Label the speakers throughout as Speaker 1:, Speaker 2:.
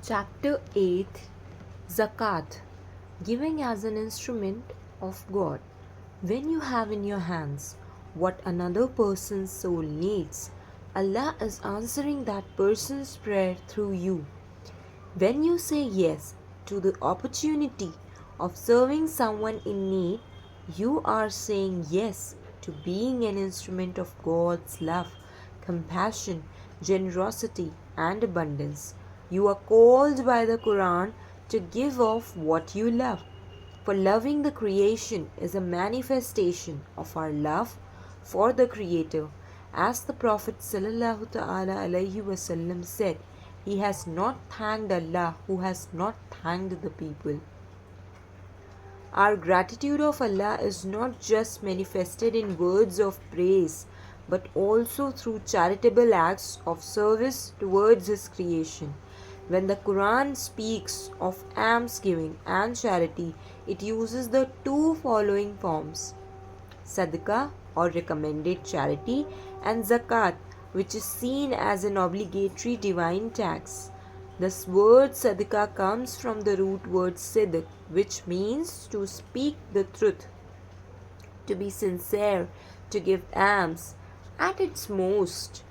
Speaker 1: Chapter 8, Zakat, Giving as an Instrument of God. When you have in your hands what another person's soul needs, Allah is answering that person's prayer through you. When you say yes to the opportunity of serving someone in need, you are saying yes to being an instrument of God's love, compassion, generosity, and abundance. You are called by the Quran to give off what you love. For loving the creation is a manifestation of our love for the Creator. As the Prophet ﷺ said, he has not thanked Allah who has not thanked the people. Our gratitude of Allah is not just manifested in words of praise, but also through charitable acts of service towards His creation. When the Quran speaks of almsgiving and charity, it uses the two following forms: sadaqah or recommended charity, and zakat, which is seen as an obligatory divine tax. This word sadaqah comes from the root word sidq, which means to speak the truth, to be sincere, to give alms. At its most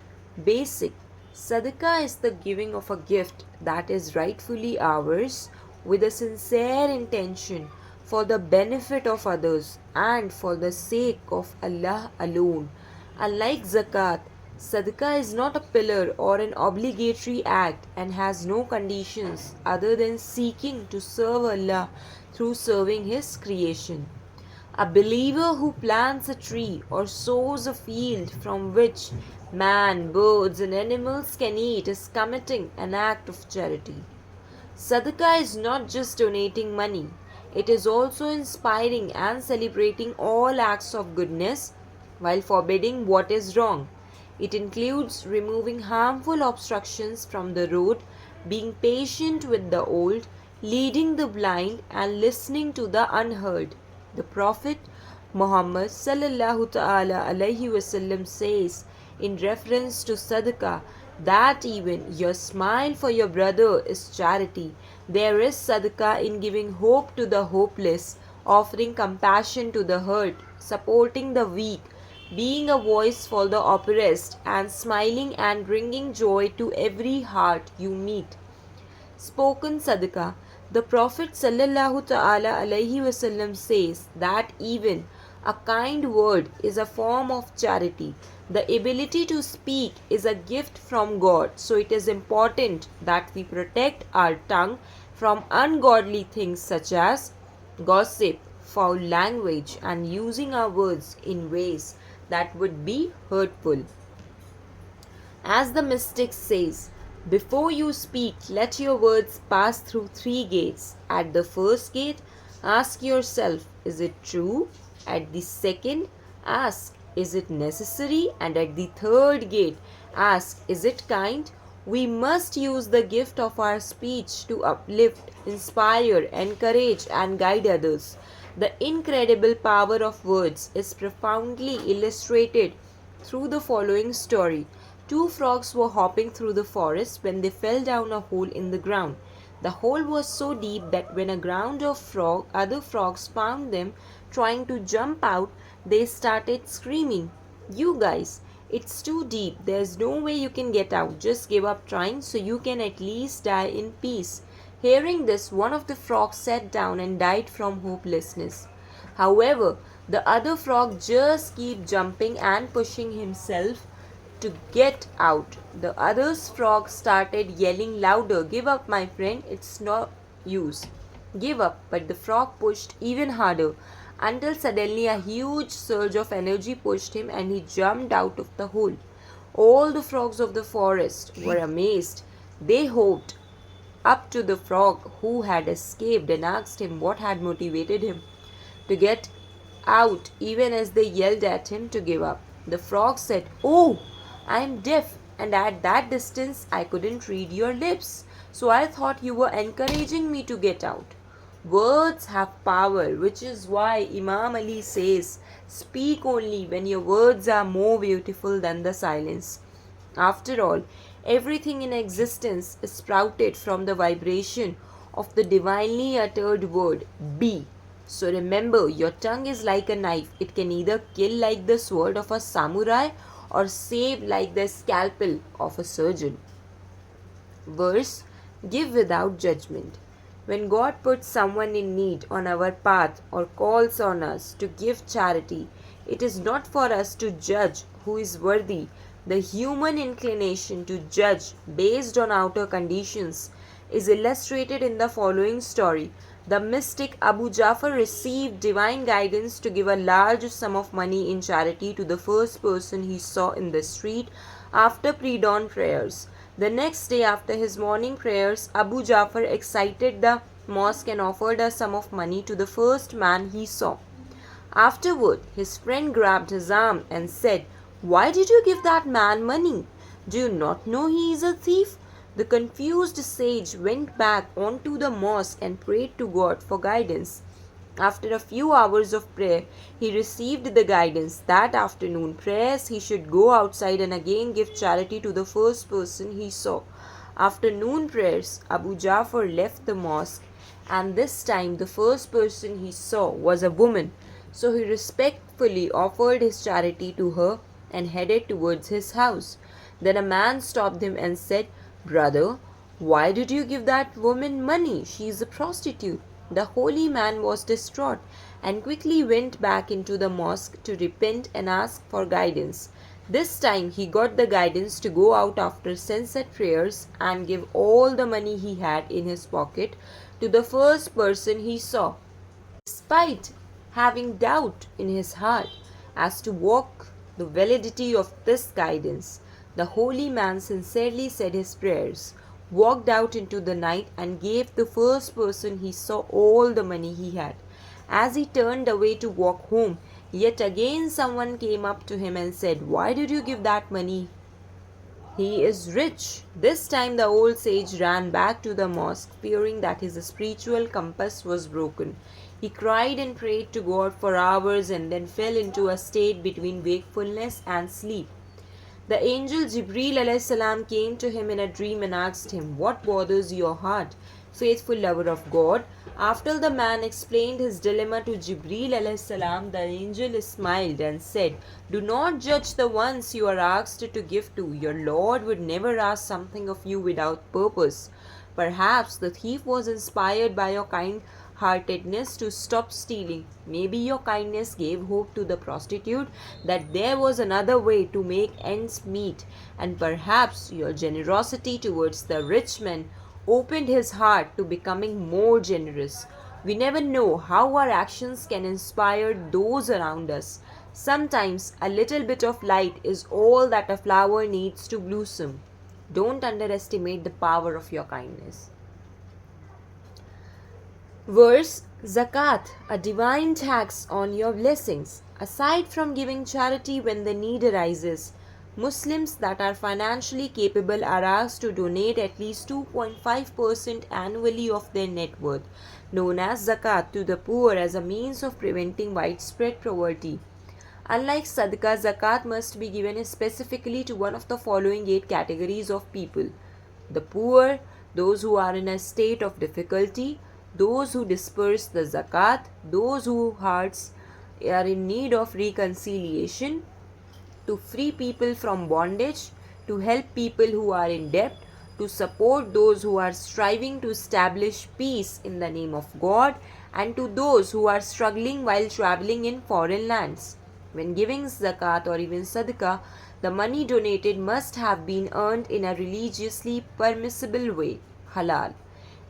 Speaker 1: basic, sadaqah is the giving of a gift that is rightfully ours with a sincere intention for the benefit of others and for the sake of Allah alone. Unlike zakat, sadaqah is not a pillar or an obligatory act and has no conditions other than seeking to serve Allah through serving His creation. A believer who plants a tree or sows a field from which man, birds, and animals can eat is committing an act of charity. Sadaqah is not just donating money, it is also inspiring and celebrating all acts of goodness while forbidding what is wrong. It includes removing harmful obstructions from the road, being patient with the old, leading the blind, and listening to the unheard. The Prophet Muhammad sallallahu ta'ala alayhi wasallam says in reference to sadaqah that even your smile for your brother is charity. There is sadaqah in giving hope to the hopeless, offering compassion to the hurt, supporting the weak, being a voice for the oppressed, and smiling and bringing joy to every heart you meet. Spoken sadaqah. The Prophet sallallahu ta'ala alayhi wasallam says that even a kind word is a form of charity. The ability to speak is a gift from God, so it is important that we protect our tongue from ungodly things such as gossip, foul language, and using our words in ways that would be hurtful. As the mystic says, before you speak, let your words pass through three gates. At the first gate, ask yourself, is it true? At the second, ask, is it necessary? And at the third gate, ask, is it kind? We must use the gift of our speech to uplift, inspire, encourage, and guide others. The incredible power of words is profoundly illustrated through the following story. Two frogs were hopping through the forest when they fell down a hole in the ground. The hole was so deep that when a ground of other frogs found them trying to jump out, they started screaming, "You guys, it's too deep. There's no way you can get out. Just give up trying so you can at least die in peace." Hearing this, one of the frogs sat down and died from hopelessness. However, the other frog just kept jumping and pushing himself to get out. The other frog started yelling louder, "Give up, my friend, it's no use. Give up." But the frog pushed even harder until suddenly a huge surge of energy pushed him and he jumped out of the hole. All the frogs of the forest were amazed. They hopped up to the frog who had escaped and asked him what had motivated him to get out even as they yelled at him to give up. The frog said, "Oh, I am deaf, and at that distance I couldn't read your lips, so I thought you were encouraging me to get out." Words have power, which is why Imam Ali says, "Speak only when your words are more beautiful than the silence." After all, Everything in existence is sprouted from the vibration of the divinely uttered word be. So remember, your tongue is like a knife. It can either kill like the sword of a samurai or save like the scalpel of a surgeon. Verse: Give without judgment. When God puts someone in need on our path or calls on us to give charity, it is not for us to judge who is worthy. The human inclination to judge based on outer conditions is illustrated in the following story. The mystic Abu Jafar received divine guidance to give a large sum of money in charity to the first person he saw in the street after pre-dawn prayers. The next day after his morning prayers, Abu Jafar excited the mosque and offered a sum of money to the first man he saw. Afterward, his friend grabbed his arm and said, "Why did you give that man money? Do you not know he is a thief?" The confused sage went back onto the mosque and prayed to God for guidance. After a few hours of prayer, he received the guidance that afternoon prayers he should go outside and again give charity to the first person he saw. After noon prayers, Abu Jafar left the mosque, and this time the first person he saw was a woman. So he respectfully offered his charity to her and headed towards his house. Then a man stopped him and said, "Brother, why did you give that woman money? She is a prostitute." The holy man was distraught and quickly went back into the mosque to repent and ask for guidance. This time he got the guidance to go out after sunset prayers and give all the money he had in his pocket to the first person he saw. Despite having doubt in his heart as to the validity of this guidance, the holy man sincerely said his prayers, walked out into the night, and gave the first person he saw all the money he had. As he turned away to walk home, yet again someone came up to him and said, "Why did you give that money? He is rich." This time the old sage ran back to the mosque, fearing that his spiritual compass was broken. He cried and prayed to God for hours and then fell into a state between wakefulness and sleep. The angel Jibreel alayhi salam came to him in a dream and asked him, "What bothers your heart, faithful lover of God?" After the man explained his dilemma to Jibreel alayhi salam, the angel smiled and said, "Do not judge the ones you are asked to give to. Your Lord would never ask something of you without purpose. Perhaps the thief was inspired by your kind-heartedness to stop stealing. Maybe your kindness gave hope to the prostitute that there was another way to make ends meet, and perhaps your generosity towards the rich man opened his heart to becoming more generous. We never know how our actions can inspire those around us. Sometimes a little bit of light is all that a flower needs to blossom. Don't underestimate the power of your kindness." Verse: Zakat, a divine tax on your blessings. Aside from giving charity when the need arises, Muslims that are financially capable are asked to donate at least 2.5% annually of their net worth, known as zakat, to the poor as a means of preventing widespread poverty. Unlike sadaqah, zakat must be given specifically to one of the following 8 categories of people: the poor, those who are in a state of difficulty, those who disperse the zakat, those whose hearts are in need of reconciliation, to free people from bondage, to help people who are in debt, to support those who are striving to establish peace in the name of God, and to those who are struggling while traveling in foreign lands. When giving zakat or even sadaqah, the money donated must have been earned in a religiously permissible way, halal.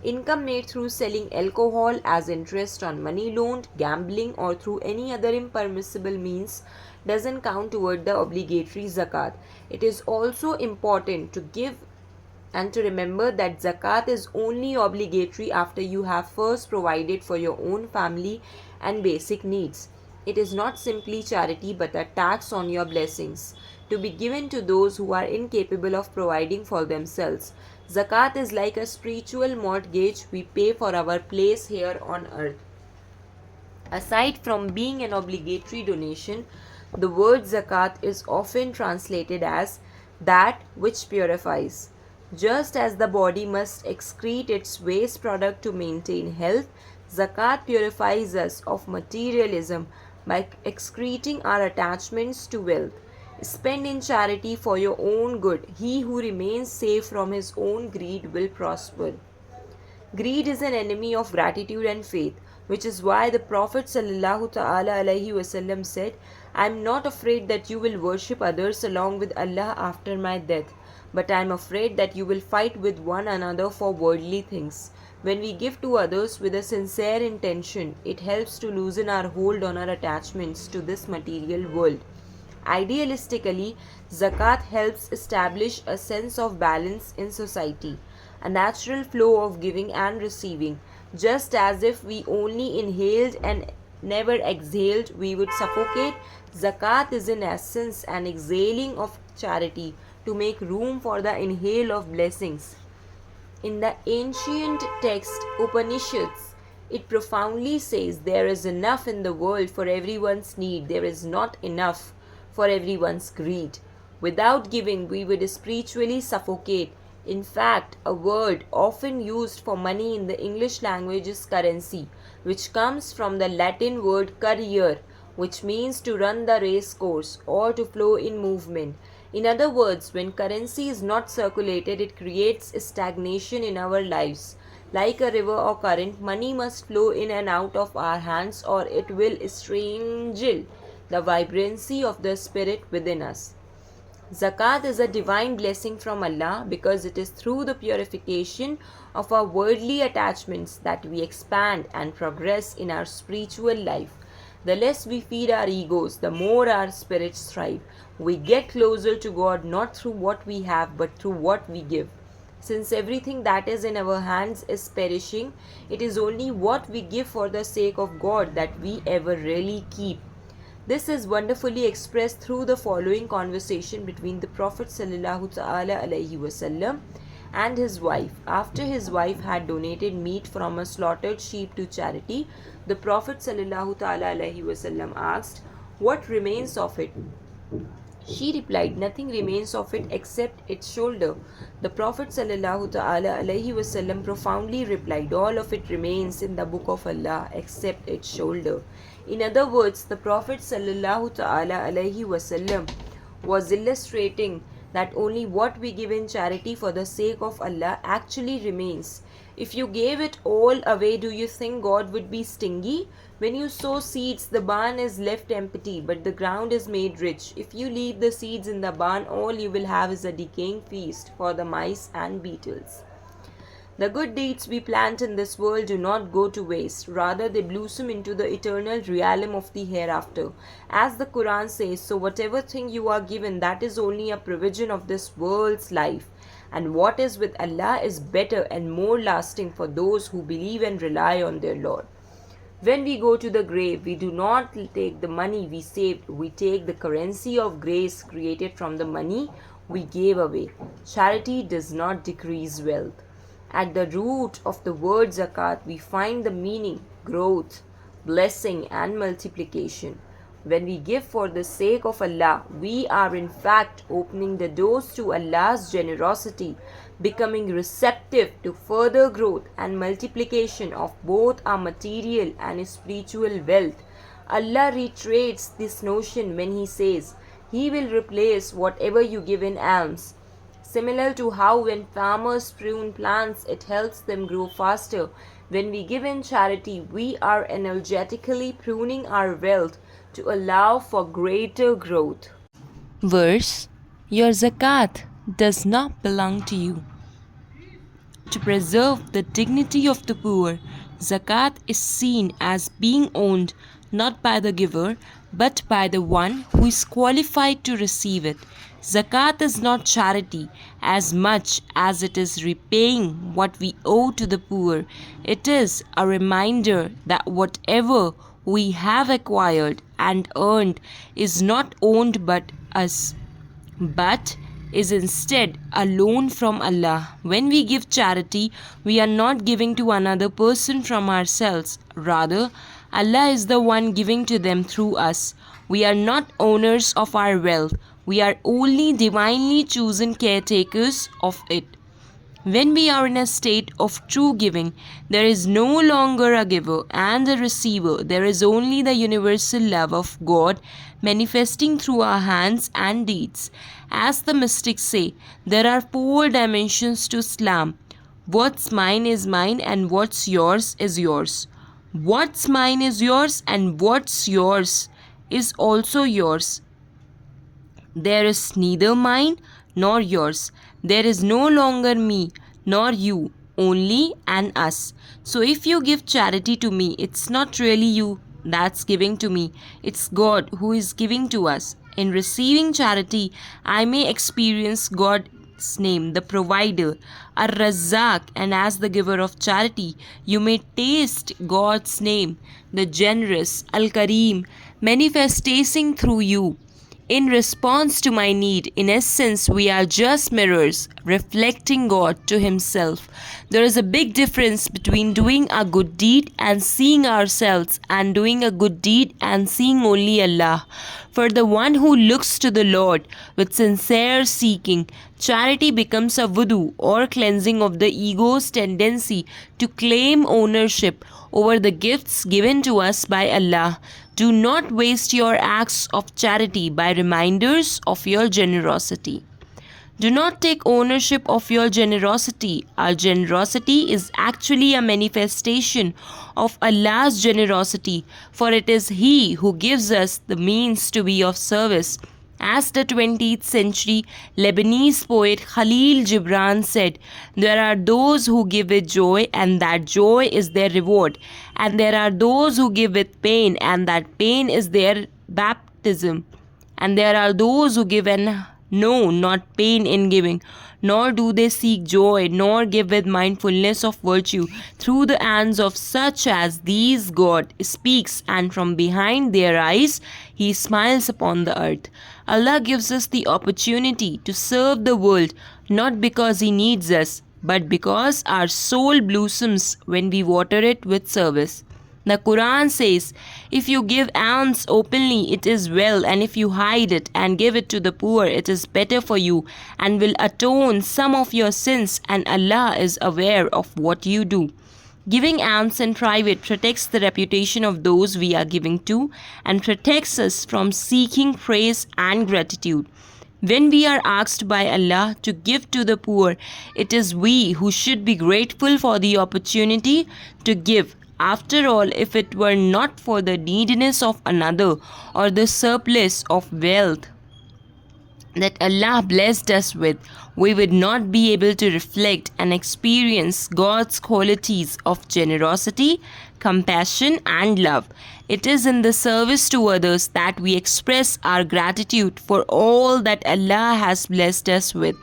Speaker 1: Income made through selling alcohol as interest on money loaned, gambling, or through any other impermissible means doesn't count toward the obligatory zakat. It is also important to give and to remember that zakat is only obligatory after you have first provided for your own family and basic needs. It is not simply charity but a tax on your blessings, to be given to those who are incapable of providing for themselves. Zakat is like a spiritual mortgage we pay for our place here on earth. Aside from being an obligatory donation, the word zakat is often translated as that which purifies. Just as the body must excrete its waste product to maintain health, zakat purifies us of materialism by excreting our attachments to wealth. Spend in charity for your own good. He who remains safe from his own greed will prosper. Greed is an enemy of gratitude and faith, which is why the Prophet ﷺ said, I am not afraid that you will worship others along with Allah after my death, but I am afraid that you will fight with one another for worldly things. When we give to others with a sincere intention, it helps to loosen our hold on our attachments to this material world. Idealistically, zakat helps establish a sense of balance in society, a natural flow of giving and receiving. Just as if we only inhaled and never exhaled, we would suffocate. Zakat is in essence an exhaling of charity to make room for the inhale of blessings. In the ancient text Upanishads, it profoundly says there is enough in the world for everyone's need, there is not enough for everyone's greed. Without giving, we would spiritually suffocate. In fact, a word often used for money in the English language is currency, which comes from the Latin word curriere, which means to run the race course or to flow in movement. In other words, when currency is not circulated, it creates stagnation in our lives. Like a river or current, money must flow in and out of our hands or it will strangle the vibrancy of the spirit within us. Zakat is a divine blessing from Allah because it is through the purification of our worldly attachments that we expand and progress in our spiritual life. The less we feed our egos, the more our spirits thrive. We get closer to God not through what we have but through what we give. Since everything that is in our hands is perishing, it is only what we give for the sake of God that we ever really keep. This is wonderfully expressed through the following conversation between the Prophet ﷺ and his wife. After his wife had donated meat from a slaughtered sheep to charity, the Prophet ﷺ asked, "What remains of it?" She replied, "Nothing remains of it except its shoulder." The Prophet ﷺ profoundly replied, "All of it remains in the book of Allah except its shoulder." In other words, the Prophet ﷺ was illustrating that only what we give in charity for the sake of Allah actually remains. If you gave it all away, do you think God would be stingy? When you sow seeds, the barn is left empty, but the ground is made rich. If you leave the seeds in the barn, all you will have is a decaying feast for the mice and beetles. The good deeds we plant in this world do not go to waste. Rather, they blossom into the eternal realm of the hereafter. As the Quran says, so whatever thing you are given, that is only a provision of this world's life. And what is with Allah is better and more lasting for those who believe and rely on their Lord. When we go to the grave, we do not take the money we saved, we take the currency of grace created from the money we gave away. Charity does not decrease wealth. At the root of the word zakat, we find the meaning, growth, blessing, and multiplication. When we give for the sake of Allah, we are in fact opening the doors to Allah's generosity, becoming receptive to further growth and multiplication of both our material and spiritual wealth. Allah reiterates this notion when He says, He will replace whatever you give in alms. Similar to how when farmers prune plants, it helps them grow faster. When we give in charity, we are energetically pruning our wealth to allow for greater growth.
Speaker 2: Verse: Your zakat does not belong to you. To preserve the dignity of the poor, zakat is seen as being owned not by the giver but by the one who is qualified to receive it. Zakat is not charity as much as it is repaying what we owe to the poor. It is a reminder that whatever we have acquired and earned is not owned by us, but is instead a loan from Allah. When we give charity, we are not giving to another person from ourselves. Rather, Allah is the one giving to them through us. We are not owners of our wealth. We are only divinely chosen caretakers of it. When we are in a state of true giving, there is no longer a giver and a receiver. There is only the universal love of God manifesting through our hands and deeds. As the mystics say, there are four dimensions to Islam. What's mine is mine, and what's yours is yours. What's mine is yours, and what's yours is also yours. There is neither mine nor yours. There is no longer me nor you, only an us. So if you give charity to me, it's not really you that's giving to me, it's God who is giving to us. In receiving charity, I may experience God's name, the provider, Ar-Razzaq, and as the giver of charity, you may taste God's name, the generous, Al-Kareem, manifesting through you. In response to my need, in essence, we are just mirrors reflecting God to Himself. There is a big difference between doing a good deed and seeing ourselves, and doing a good deed and seeing only Allah. For the one who looks to the Lord with sincere seeking, charity becomes a wudu or cleansing of the ego's tendency to claim ownership over the gifts given to us by Allah. Do not waste your acts of charity by reminders of your generosity. Do not take ownership of your generosity. Our generosity is actually a manifestation of Allah's generosity, for it is He who gives us the means to be of service. As the 20th century Lebanese poet Khalil Gibran said, there are those who give with joy, and that joy is their reward. And there are those who give with pain, and that pain is their baptism. And there are those who give and know not pain in giving, nor do they seek joy, nor give with mindfulness of virtue. Through the hands of such as these God speaks, and from behind their eyes He smiles upon the earth. Allah gives us the opportunity to serve the world, not because He needs us, but because our soul blossoms when we water it with service. The Quran says, if you give alms openly, it is well, and if you hide it and give it to the poor, it is better for you and will atone some of your sins, and Allah is aware of what you do. Giving alms in private protects the reputation of those we are giving to and protects us from seeking praise and gratitude. When we are asked by Allah to give to the poor, it is we who should be grateful for the opportunity to give. After all, if it were not for the neediness of another or the surplus of wealth that Allah blessed us with, we would not be able to reflect and experience God's qualities of generosity, compassion, and love. It is in the service to others that we express our gratitude for all that Allah has blessed us with.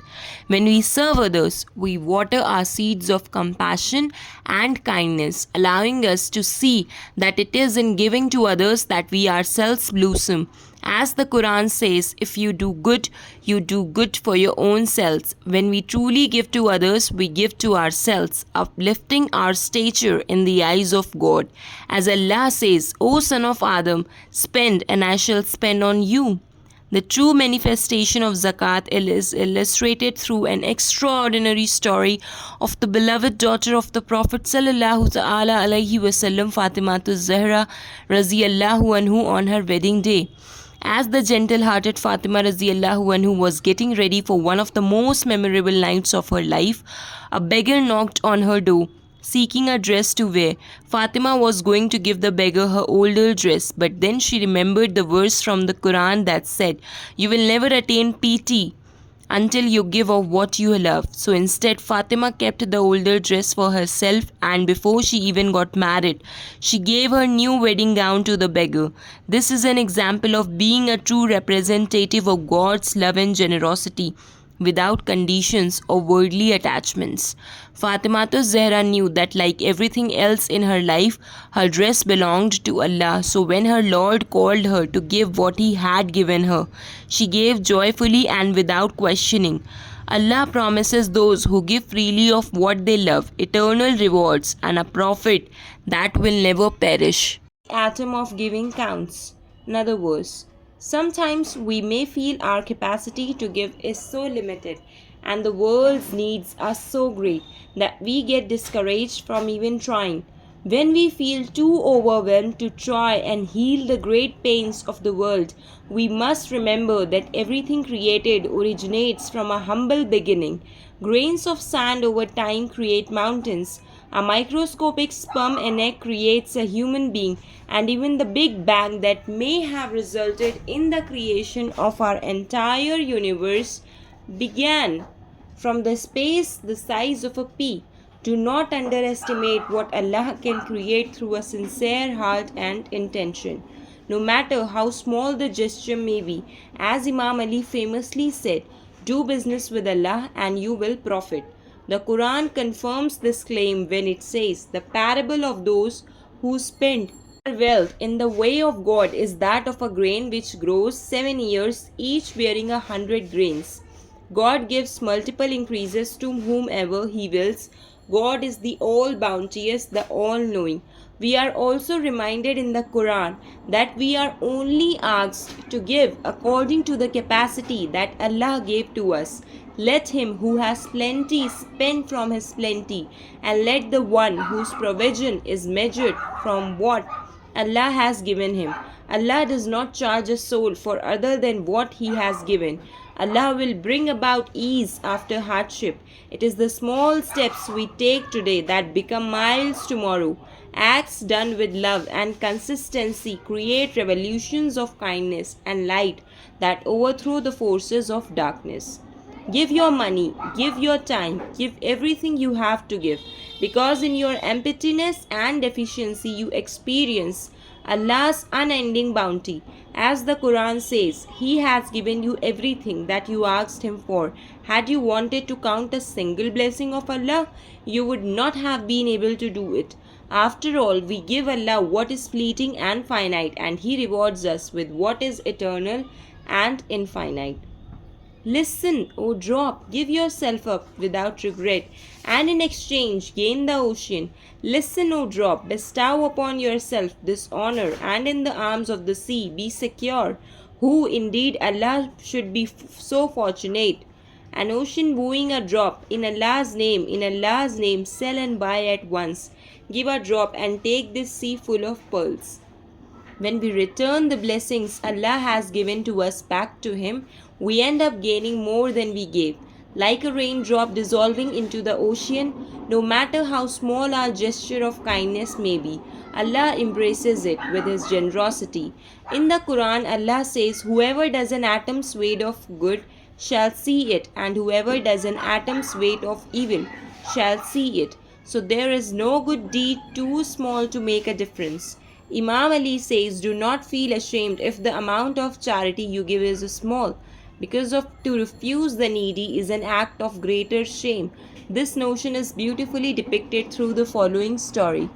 Speaker 2: When we serve others, we water our seeds of compassion and kindness, allowing us to see that it is in giving to others that we ourselves blossom. As the Quran says, if you do good, you do good for your own selves. When we truly give to others, we give to ourselves, uplifting our stature in the eyes of God. As Allah says, O son of Adam, spend and I shall spend on you. The true manifestation of zakat is illustrated through an extraordinary story of the beloved daughter of the Prophet sallallahu ta'ala alaihi wasallam, Fatimatu Zahra raziyallahu anhu, on her wedding day. As the gentle-hearted Fatima raziyallahu anhu was getting ready for one of the most memorable nights of her life, a beggar knocked on her door, seeking a dress to wear. Fatima was going to give the beggar her older dress, but then she remembered the verse from the Quran that said, "You will never attain piety until you give of what you love." So instead, Fatima kept the older dress for herself, and before she even got married, she gave her new wedding gown to the beggar. This is an example of being a true representative of God's love and generosity, without conditions or worldly attachments. Fatimatu Zahra knew that like everything else in her life, her dress belonged to Allah. So when her Lord called her to give what He had given her, she gave joyfully and without questioning. Allah promises those who give freely of what they love eternal rewards and a profit that will never perish. The atom of giving counts. Another verse. Sometimes we may feel our capacity to give is so limited and the world's needs are so great that we get discouraged from even trying. When we feel too overwhelmed to try and heal the great pains of the world, we must remember that everything created originates from a humble beginning. Grains of sand over time create mountains. A microscopic sperm and egg creates a human being, and even the Big Bang that may have resulted in the creation of our entire universe began from the space the size of a pea. Do not underestimate what Allah can create through a sincere heart and intention. No matter how small the gesture may be, as Imam Ali famously said, do business with Allah and you will profit. The Quran confirms this claim when it says, the parable of those who spend their wealth in the way of God is that of a grain which grows 7 years, each bearing 100 grains. God gives multiple increases to whomever He wills. God is the all bounteous, the all knowing. We are also reminded in the Quran that we are only asked to give according to the capacity that Allah gave to us. Let him who has plenty spend from his plenty, and let the one whose provision is measured from what Allah has given him. Allah does not charge a soul for other than what He has given. Allah will bring about ease after hardship. It is the small steps we take today that become miles tomorrow. Acts done with love and consistency create revolutions of kindness and light that overthrow the forces of darkness. Give your money, give your time, give everything you have to give, because in your emptiness and deficiency you experience Allah's unending bounty. As the Quran says, He has given you everything that you asked Him for. Had you wanted to count a single blessing of Allah, you would not have been able to do it. After all, we give Allah what is fleeting and finite, and He rewards us with what is eternal and infinite. Listen, O drop, give yourself up without regret, and in exchange gain the ocean. Listen, O drop, bestow upon yourself this honor, and in the arms of the sea be secure. Who indeed Allah should be so fortunate. An ocean wooing a drop, in Allah's name, sell and buy at once. Give a drop and take this sea full of pearls. When we return the blessings Allah has given to us back to Him, we end up gaining more than we gave. Like a raindrop dissolving into the ocean, no matter how small our gesture of kindness may be, Allah embraces it with His generosity. In the Quran, Allah says, whoever does an atom's weight of good shall see it, and whoever does an atom's weight of evil shall see it. So there is no good deed too small to make a difference. Imam Ali says, do not feel ashamed if the amount of charity you give is small, because to refuse the needy is an act of greater shame. This notion is beautifully depicted through the following story.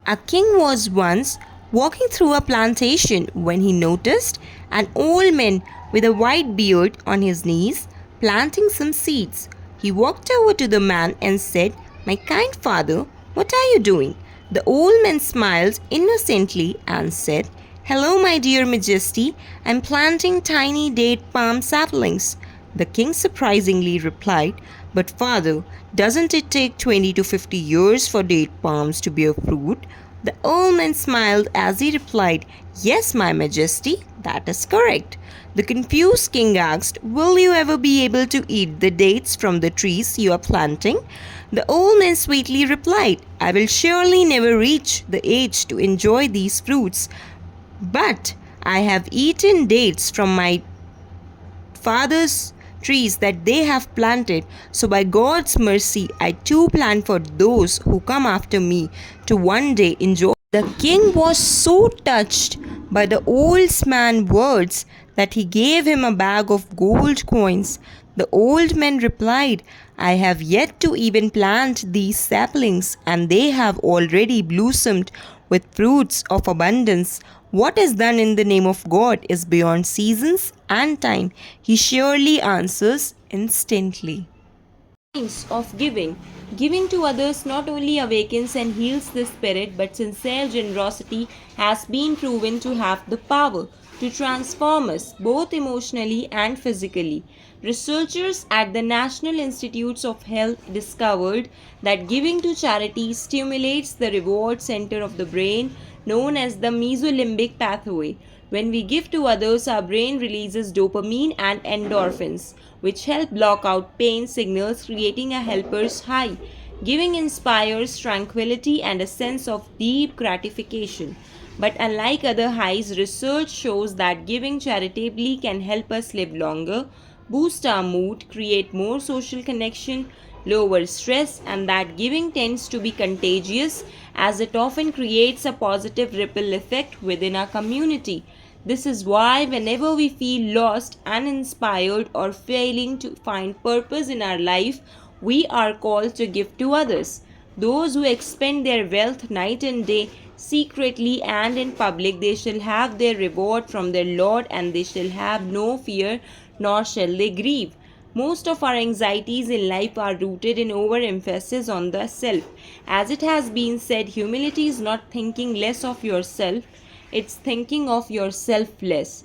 Speaker 2: A king was once walking through a plantation when he noticed an old man with a white beard on his knees planting some seeds. He walked over to the man and said, my kind father, what are you doing? The old man smiled innocently and said, hello, my dear Majesty, I'm planting tiny date palm saplings. The king surprisingly replied, but father, doesn't it take 20 to 50 years for date palms to bear fruit? The old man smiled as he replied, yes, my Majesty, that is correct. The confused king asked, will you ever be able to eat the dates from the trees you are planting? The old man sweetly replied, I will surely never reach the age to enjoy these fruits, but I have eaten dates from my father's trees that they have planted, so by God's mercy I too plan for those who come after me to one day enjoy. The king was so touched by the old man's words that he gave him a bag of gold coins. The old man replied, I have yet to even plant these saplings, and they have already blossomed with fruits of abundance. What is done in the name of God is beyond seasons and time. He surely answers instantly. Of giving. Giving to others not only awakens and heals the spirit, but sincere generosity has been proven to have the power to transform us both emotionally and physically. Researchers at the National Institutes of Health discovered that giving to charity stimulates the reward center of the brain known as the mesolimbic pathway. When we give to others, our brain releases dopamine and endorphins, which help block out pain signals, creating a helper's high. Giving inspires tranquility and a sense of deep gratification. But unlike other highs, research shows that giving charitably can help us live longer, boost our mood, create more social connection, lower stress, and that giving tends to be contagious as it often creates a positive ripple effect within our community. This is why, whenever we feel lost, uninspired, or failing to find purpose in our life, we are called to give to others. Those who expend their wealth night and day, secretly and in public, they shall have their reward from their Lord, and they shall have no fear, nor shall they grieve. Most of our anxieties in life are rooted in overemphasis on the self. As it has been said, humility is not thinking less of yourself, it's thinking of yourself less.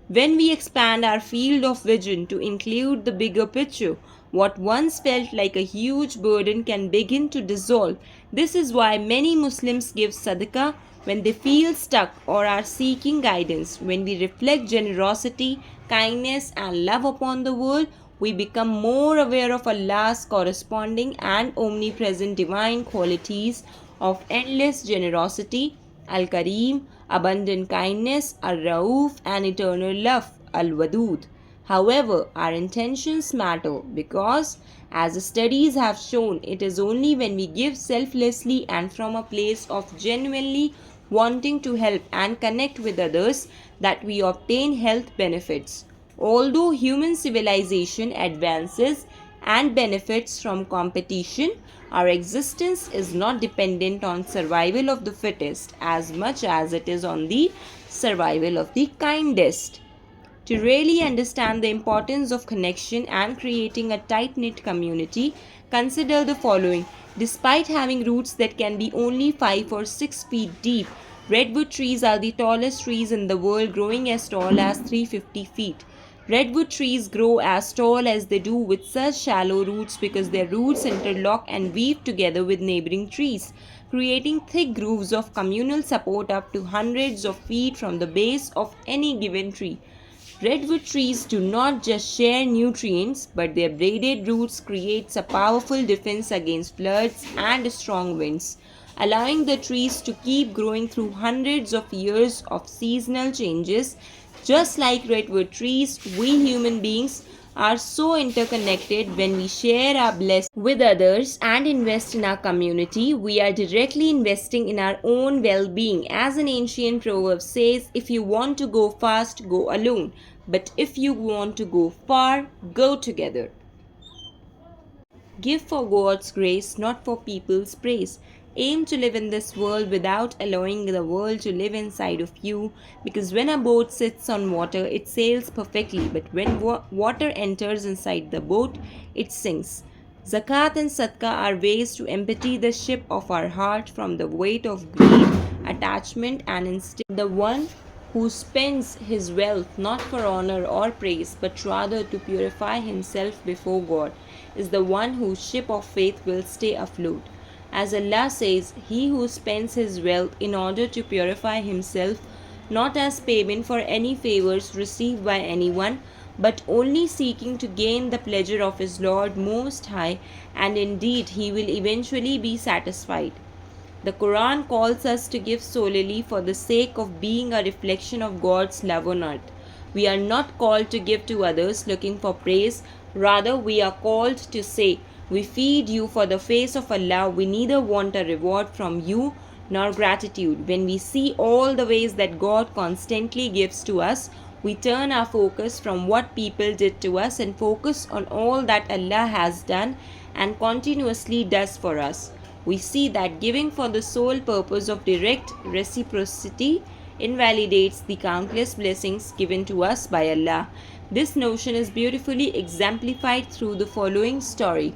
Speaker 2: When we expand our field of vision to include the bigger picture, what once felt like a huge burden can begin to dissolve. This is why many Muslims give sadaqah when they feel stuck or are seeking guidance. When we reflect generosity, kindness, and love upon the world, we become more aware of Allah's corresponding and omnipresent divine qualities of endless generosity, Al Kareem, abundant kindness, Al Rauf, and eternal love, Al Wadud. However, our intentions matter because, as studies have shown, it is only when we give selflessly and from a place of genuinely wanting to help and connect with others that we obtain health benefits. Although human civilization advances and benefits from competition, our existence is not dependent on survival of the fittest as much as it is on the survival of the kindest. To really understand the importance of connection and creating a tight knit community, consider the following. Despite having roots that can be only 5 or 6 feet deep, redwood trees are the tallest trees in the world, growing as tall as 350 feet. Redwood trees grow as tall as they do with such shallow roots because their roots interlock and weave together with neighboring trees, creating thick grooves of communal support up to hundreds of feet from the base of any given tree. Redwood trees do not just share nutrients, but their braided roots creates a powerful defense against floods and strong winds, allowing the trees to keep growing through hundreds of years of seasonal changes. Just like redwood trees, we human beings are so interconnected. When we share our blessings with others and invest in our community, we are directly investing in our own well being. As an ancient proverb says, if you want to go fast, go alone, but if you want to go far, go together. Give for God's grace, not for people's praise. Aim to live in this world without allowing the world to live inside of you, because when a boat sits on water, it sails perfectly, but when water enters inside the boat, it sinks. Zakat and Sadaqah are ways to empty the ship of our heart from the weight of greed, attachment, and instead the one who spends his wealth not for honor or praise, but rather to purify himself before God, is the one whose ship of faith will stay afloat. As Allah says, he who spends his wealth in order to purify himself, not as payment for any favors received by anyone, but only seeking to gain the pleasure of his Lord Most High, and indeed he will eventually be satisfied. The Quran calls us to give solely for the sake of being a reflection of God's love on earth. We are not called to give to others looking for praise, rather, we are called to say, we feed you for the face of Allah, we neither want a reward from you nor gratitude. When we see all the ways that God constantly gives to us, we turn our focus from what people did to us and focus on all that Allah has done and continuously does for us. We see that giving for the sole purpose of direct reciprocity invalidates the countless blessings given to us by Allah. This notion is beautifully exemplified through the following story.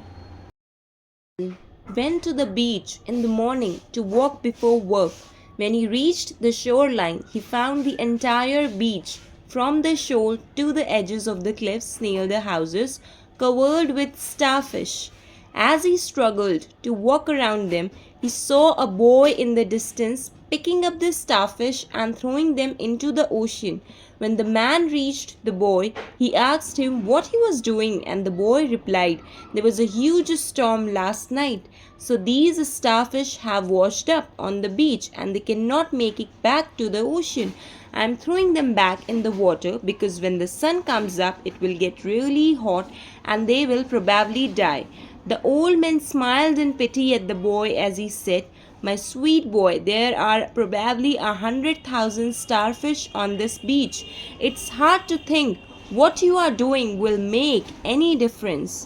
Speaker 2: Went to the beach in the morning to walk before work. When he reached the shoreline, he found the entire beach, from the shore to the edges of the cliffs near the houses, covered with starfish. As he struggled to walk around them, he saw a boy in the distance picking up the starfish and throwing them into the ocean. When the man reached the boy, he asked him what he was doing, and the boy replied, "There was a huge storm last night, so these starfish have washed up on the beach and they cannot make it back to the ocean. I am throwing them back in the water because when the sun comes up, it will get really hot and they will probably die." The old man smiled in pity at the boy as he said, "My sweet boy, there are probably 100,000 starfish on this beach. It's hard to think what you are doing will make any difference."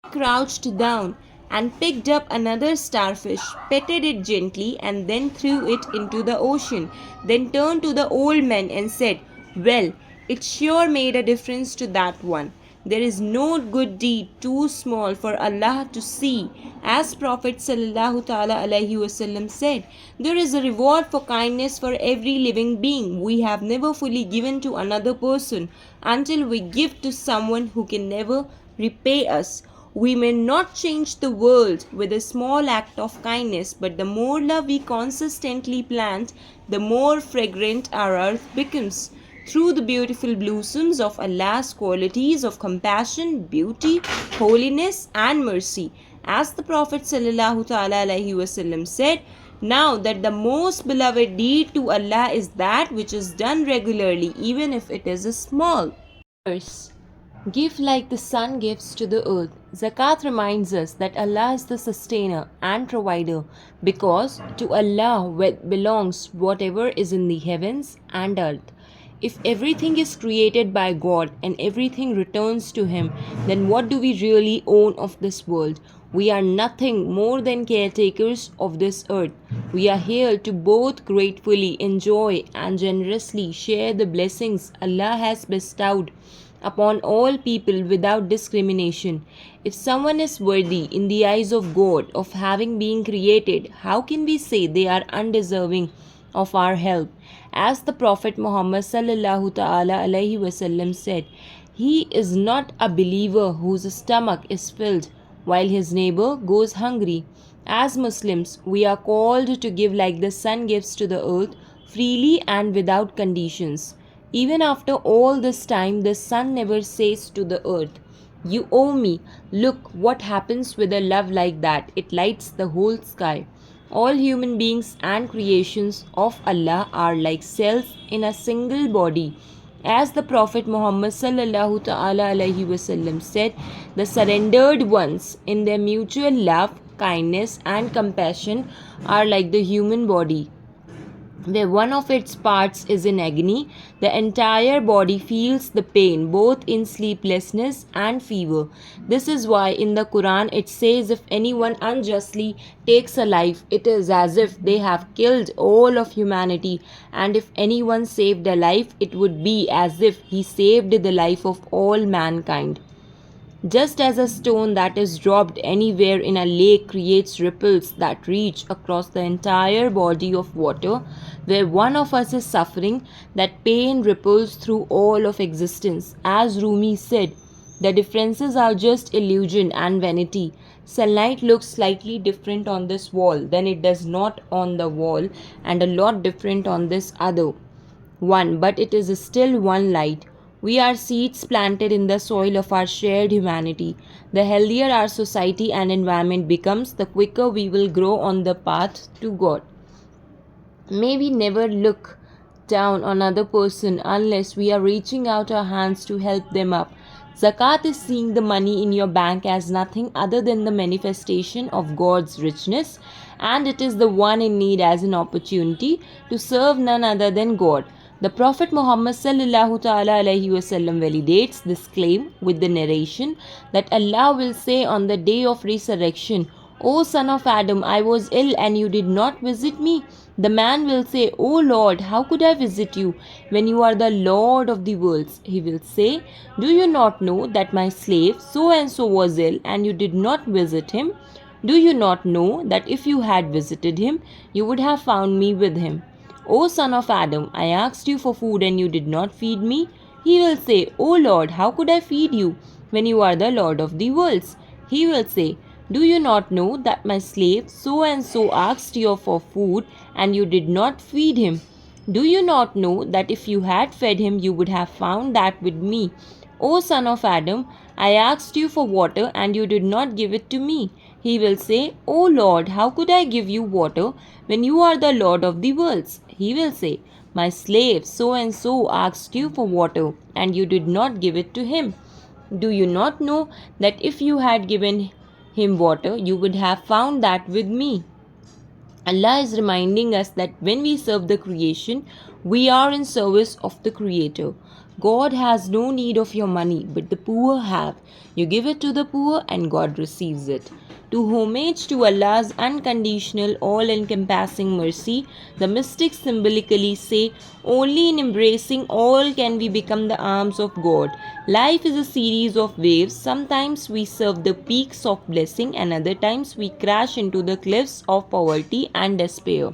Speaker 2: He crouched down and picked up another starfish, petted it gently, and then threw it into the ocean. Then turned to the old man and said, "Well, it sure made a difference to that one. There is no good deed too small for Allah to see." As Prophet ﷺ said, "There is a reward for kindness for every living being. We have never fully given to another person until we give to someone who can never repay us. We may not change the world with a small act of kindness, but the more love we consistently plant, the more fragrant our earth becomes. Through the beautiful blossoms of Allah's qualities of compassion, beauty, holiness, and mercy." As the Prophet ﷺ said, "Now that the most beloved deed to Allah is that which is done regularly, even if it is small." Verse. Give like the sun gives to the earth. Zakat reminds us that Allah is the sustainer and provider, because to Allah belongs whatever is in the heavens and earth. If everything is created by God and everything returns to Him, then what do we really own of this world? We are nothing more than caretakers of this earth. We are here to both gratefully enjoy and generously share the blessings Allah has bestowed upon all people without discrimination. If someone is worthy in the eyes of God of having been created, how can we say they are undeserving of our help? As the Prophet Muhammad sallallahu ta'ala alaihi wasallam said, "He is not a believer whose stomach is filled while his neighbor goes hungry." As Muslims, we are called to give like the sun gives to the earth, freely and without conditions. Even after all this time, the sun never says to the earth, "You owe me." Look what happens with a love like that. It lights the whole sky. All human beings and creations of Allah are like cells in a single body. As the Prophet Muhammad sallallahu ta'ala alaihi wasallam said, "The surrendered ones in their mutual love, kindness, and compassion are like the human body. Where one of its parts is in agony, the entire body feels the pain, both in sleeplessness and fever." This is why in the Quran it says, if anyone unjustly takes a life, it is as if they have killed all of humanity, and if anyone saved a life, it would be as if he saved the life of all mankind. Just as a stone that is dropped anywhere in a lake creates ripples that reach across the entire body of water, where one of us is suffering, that pain ripples through all of existence. As Rumi said, "The differences are just illusion and vanity. Sunlight looks slightly different on this wall than it does not on the wall, and a lot different on this other one, but it is still one light." We are seeds planted in the soil of our shared humanity. The healthier our society and environment becomes, the quicker we will grow on the path to God. May we never look down on another person unless we are reaching out our hands to help them up. Zakat is seeing the money in your bank as nothing other than the manifestation of God's richness, and it is the one in need as an opportunity to serve none other than God. The Prophet Muhammad sallallahu ta'ala alaihi wasallam validates this claim with the narration that Allah will say on the day of resurrection, "O son of Adam, I was ill and you did not visit me." The man will say, "O Lord, how could I visit you when you are the Lord of the worlds?" He will say, "Do you not know that my slave so and so was ill and you did not visit him?" Do you not know that if you had visited him, you would have found me with him? O son of Adam, I asked you for food and you did not feed me. He will say, O Lord, how could I feed you when you are the Lord of the worlds? He will say, Do you not know that my slave so and so asked you for food and you did not feed him? Do you not know that if you had fed him, you would have found that with me? O son of Adam, I asked you for water and you did not give it to me. He will say, O Lord, how could I give you water when you are the Lord of the worlds? He will say, My slave so and so asked you for water and you did not give it to him. Do you not know that if you had given him water, you would have found that with me? Allah is reminding us that when we serve the creation, we are in service of the Creator. God has no need of your money, but the poor have. You give it to the poor, and God receives it. To homage to Allah's unconditional, all encompassing mercy, the mystics symbolically say, Only in embracing all can we become the arms of God. Life is a series of waves. Sometimes we serve the peaks of blessing, and other times we crash into the cliffs of poverty and despair.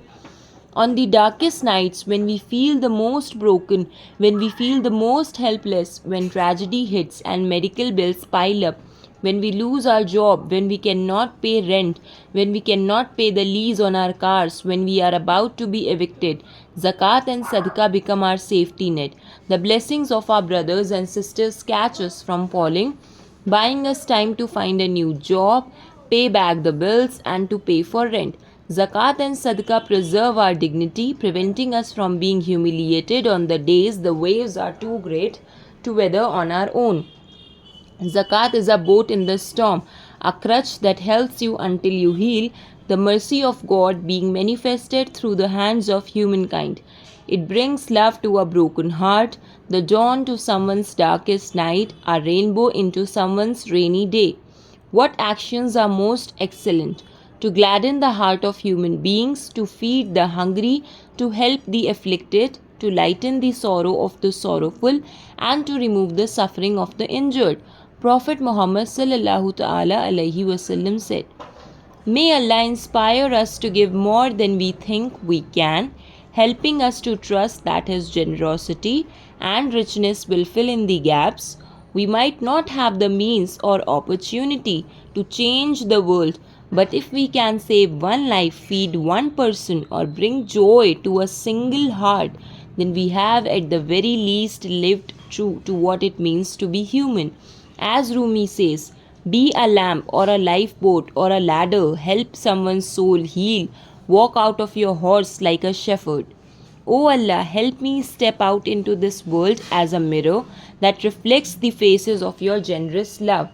Speaker 2: On the darkest nights, when we feel the most broken, when we feel the most helpless, when tragedy hits and medical bills pile up, when we lose our job, when we cannot pay rent, when we cannot pay the lease on our cars, when we are about to be evicted, zakat and sadaqah become our safety net. The blessings of our brothers and sisters catch us from falling, buying us time to find a new job, pay back the bills, and to pay for rent. Zakat and Sadaqah preserve our dignity, preventing us from being humiliated on the days the waves are too great to weather on our own. Zakat is a boat in the storm, a crutch that helps you until you heal, the mercy of God being manifested through the hands of humankind. It brings love to a broken heart, the dawn to someone's darkest night, a rainbow into someone's rainy day. What actions are most excellent? To gladden the heart of human beings, to feed the hungry, to help the afflicted, to lighten the sorrow of the sorrowful, and to remove the suffering of the injured. Prophet Muhammad sallallahu ta'ala alaihi wasallam said, May Allah inspire us to give more than we think we can, helping us to trust that His generosity and richness will fill in the gaps. We might not have the means or opportunity to change the world, but if we can save one life, feed one person, or bring joy to a single heart, then we have at the very least lived true to what it means to be human. As Rumi says, be a lamp or a lifeboat or a ladder, help someone's soul heal, walk out of your horse like a shepherd. O Allah, help me step out into this world as a mirror that reflects the faces of your generous love.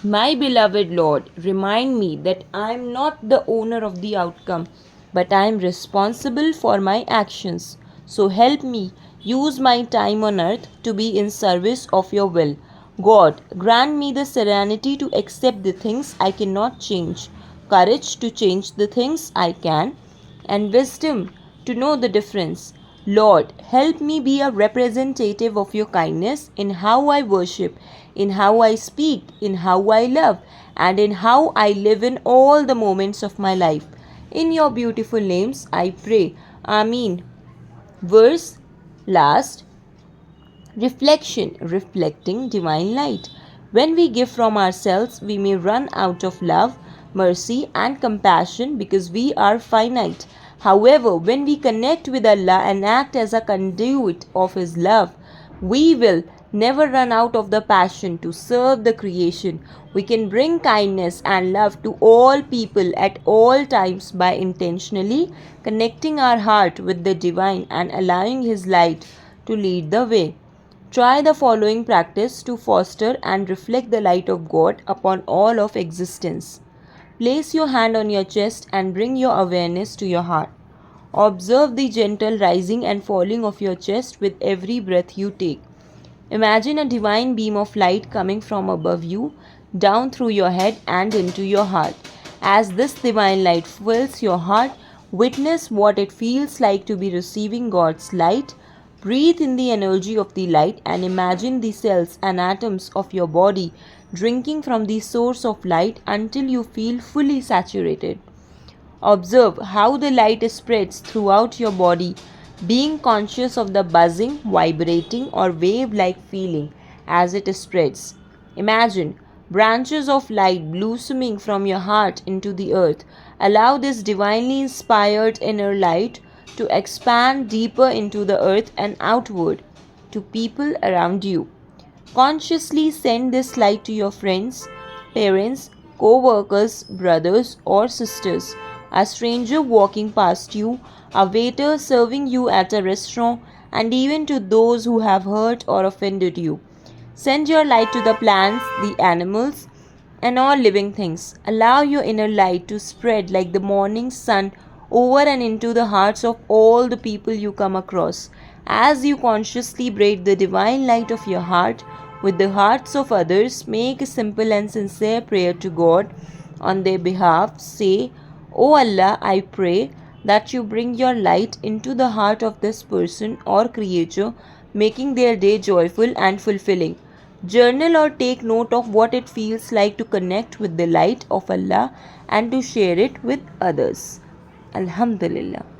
Speaker 2: My beloved Lord, remind me that I am not the owner of the outcome, but I am responsible for my actions. So help me use my time on earth to be in service of your will. God, grant me the serenity to accept the things I cannot change, courage to change the things I can, and wisdom to know the difference. Lord, help me be a representative of your kindness in how I worship, in how I speak, in how I love, and in how I live in all the moments of my life. In your beautiful names I pray. Ameen. Verse last. Reflection, reflecting divine light. When we give from ourselves, we may run out of love, mercy, and compassion because we are finite. However, when we connect with Allah and act as a conduit of His love, we will never run out of the passion to serve the creation. We can bring kindness and love to all people at all times by intentionally connecting our heart with the divine and allowing His light to lead the way. Try the following practice to foster and reflect the light of God upon all of existence. Place your hand on your chest and bring your awareness to your heart. Observe the gentle rising and falling of your chest with every breath you take. Imagine a divine beam of light coming from above you, down through your head and into your heart. As this divine light fills your heart, witness what it feels like to be receiving God's light. Breathe in the energy of the light and imagine the cells and atoms of your body
Speaker 1: drinking from the source of light until you feel fully saturated. Observe how the light spreads throughout your body, being conscious of the buzzing, vibrating, or wave like feeling as it spreads. Imagine branches of light blossoming from your heart into the earth. Allow this divinely inspired inner light to expand deeper into the earth and outward to people around you. Consciously send this light to your friends, parents, co workers, brothers, or sisters, a stranger walking past you, a waiter serving you at a restaurant, and even to those who have hurt or offended you. Send your light to the plants, the animals, and all living things. Allow your inner light to spread like the morning sun over and into the hearts of all the people you come across. As you consciously braid the divine light of your heart with the hearts of others, make a simple and sincere prayer to God on their behalf. Say, O Allah, I pray that you bring your light into the heart of this person or creature, making their day joyful and fulfilling. Journal or take note of what it feels like to connect with the light of Allah and to share it with others. Alhamdulillah.